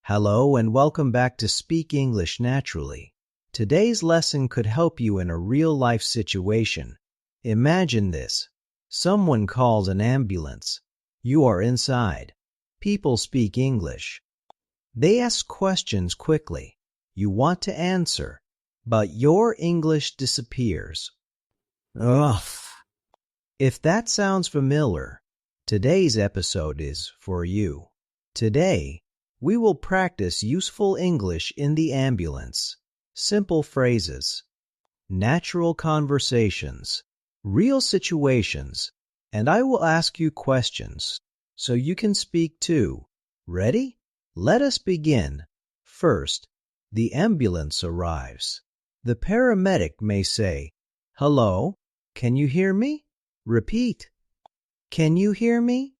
Hello and welcome back to Speak English Naturally. Today's lesson could help you in a real-life situation. Imagine this. Someone calls an ambulance. You are inside. People speak English. They ask questions quickly. You want to answer, but your English disappears. Ugh. If that sounds familiar, today's episode is for you. Today, we will practice useful English in the ambulance, simple phrases, natural conversations, real situations, and I will ask you questions so you can speak too. Ready? Let us begin. First, the ambulance arrives. The paramedic may say, "Hello, can you hear me?" Repeat, "Can you hear me?"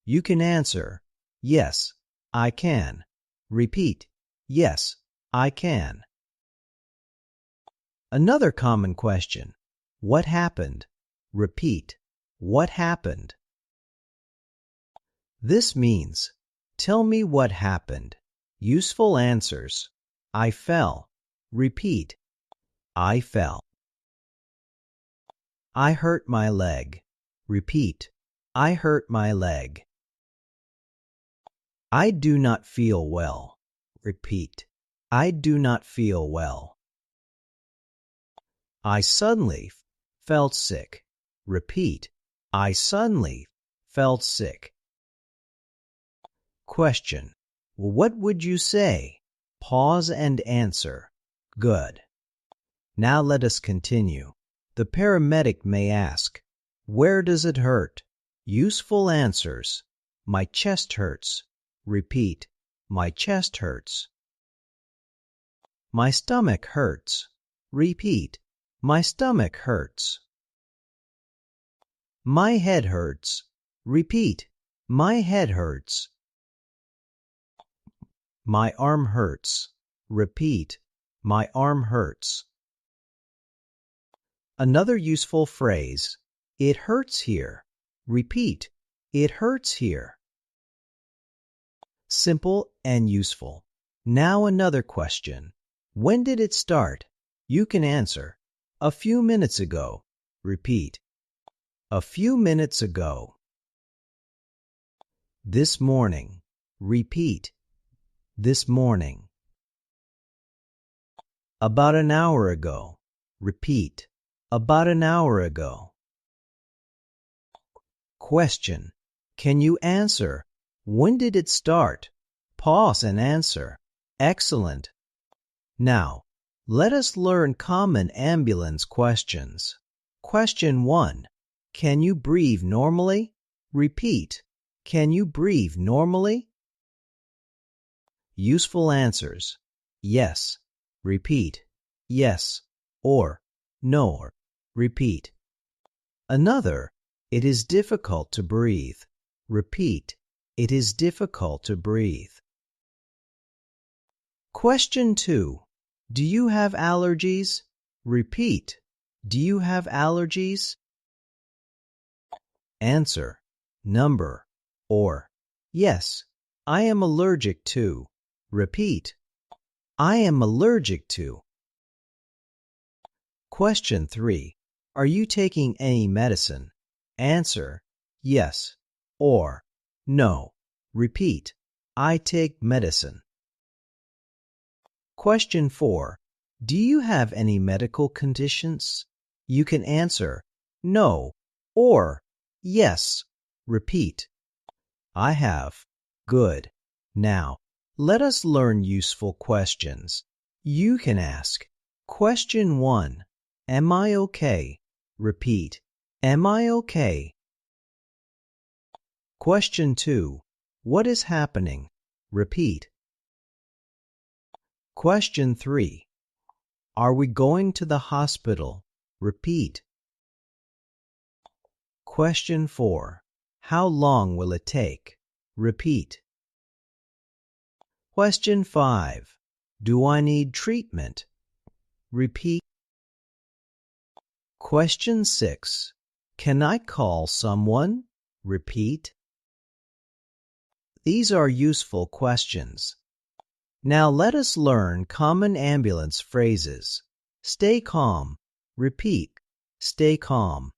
You can answer, "Yes, I can." Repeat, "Yes, I can." Another common question, "What happened?" Repeat, "What happened?" This means, "Tell me what happened." Useful answers, "I fell." Repeat, "I fell." "I hurt my leg." Repeat, "I hurt my leg." "I do not feel well." Repeat, "I do not feel well." "I suddenly felt sick." Repeat, "I suddenly felt sick." Question. What would you say? Pause and answer. Good. Now let us continue. The paramedic may ask, "Where does it hurt?" Useful answers. "My chest hurts." Repeat, "My chest hurts." "My stomach hurts." Repeat, "My stomach hurts." "My head hurts." Repeat, "My head hurts." "My arm hurts." Repeat, "My arm hurts." Another useful phrase, "It hurts here." Repeat, "It hurts here." Simple and useful. Now another question. When did it start? You can answer, "A few minutes ago." Repeat, "A few minutes ago." This morning. Repeat, "This morning." About an hour ago. Repeat, "About an hour ago." Question. Can you answer, "When did it start?" Pause and answer. Excellent. Now, let us learn common ambulance questions. Question 1. Can you breathe normally? Repeat, "Can you breathe normally?" Useful answers. Yes. Repeat, "Yes," or "No." Repeat. Another, "It is difficult to breathe." Repeat, "It is difficult to breathe." Question 2. Do you have allergies? Repeat, "Do you have allergies?" Answer, number, or "Yes, I am allergic to." Repeat, "I am allergic to." Question 3. Are you taking any medicine? Answer, "Yes," or "No." Repeat, "I take medicine." Question 4. Do you have any medical conditions? You can answer, "No," or "Yes." Repeat, "I have." Good. Now, let us learn useful questions. You can ask, Question 1. Am I okay? Repeat, "Am I okay?" Question 2. What is happening? Repeat. Question 3. Are we going to the hospital? Repeat. Question 4. How long will it take? Repeat. Question 5. Do I need treatment? Repeat. Question 6. Can I call someone? Repeat. These are useful questions. Now let us learn common ambulance phrases. Stay calm. Repeat. Stay calm.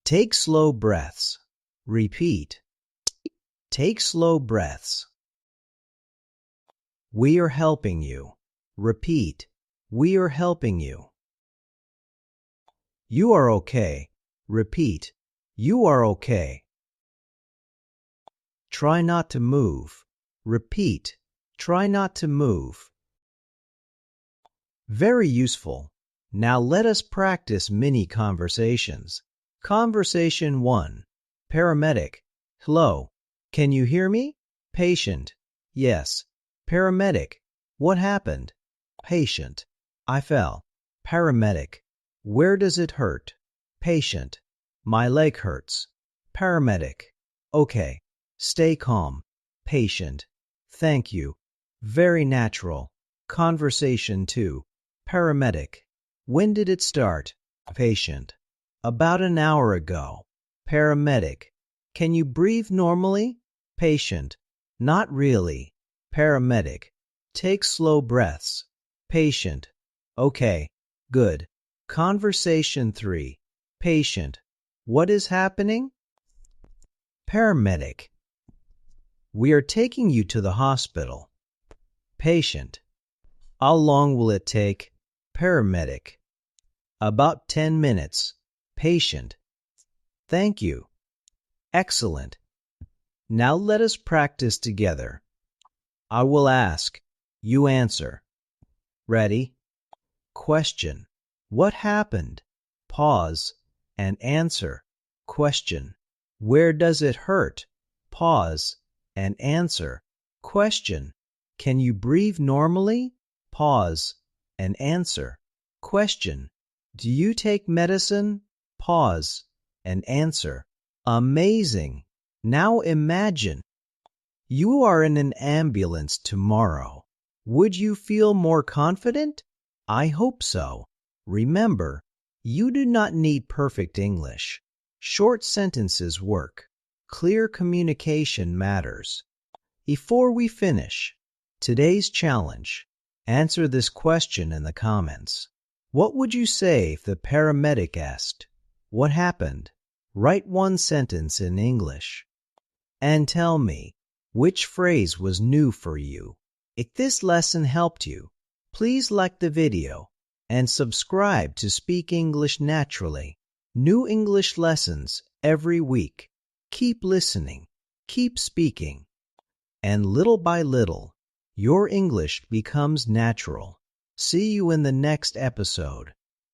Take slow breaths. Repeat. Take slow breaths. We are helping you. Repeat. We are helping you. You are okay. Repeat. You are okay. Try not to move. Repeat. Try not to move. Very useful. Now let us practice mini conversations. Conversation 1. Paramedic. Hello. Can you hear me? Patient. Yes. Paramedic. What happened? Patient. I fell. Paramedic. Where does it hurt? Patient. My leg hurts. Paramedic. Okay. Stay calm. Patient. Thank you. Very natural. Conversation 2. Paramedic. When did it start? Patient. About an hour ago. Paramedic. Can you breathe normally? Patient. Not really. Paramedic. Take slow breaths. Patient. Okay. Good. Conversation 3. Patient. What is happening? Paramedic. We are taking you to the hospital. Patient. How long will it take? Paramedic. About 10 minutes. Patient. Thank you. Excellent. Now let us practice together. I will ask. You answer. Ready? Question. What happened? Pause and answer. Question. Where does it hurt? Pause and answer. Question. Can you breathe normally? Pause and answer. Question. Do you take medicine? Pause and answer. Amazing. Now imagine. You are in an ambulance tomorrow. Would you feel more confident? I hope so. Remember, you do not need perfect English. Short sentences work. Clear communication matters. Before we finish, today's challenge. Answer this question in the comments. What would you say if the paramedic asked, "What happened?" Write one sentence in English. And tell me, which phrase was new for you? If this lesson helped you, please like the video and subscribe to Speak English Naturally. New English lessons every week. Keep listening, keep speaking, and little by little, your English becomes natural. See you in the next episode.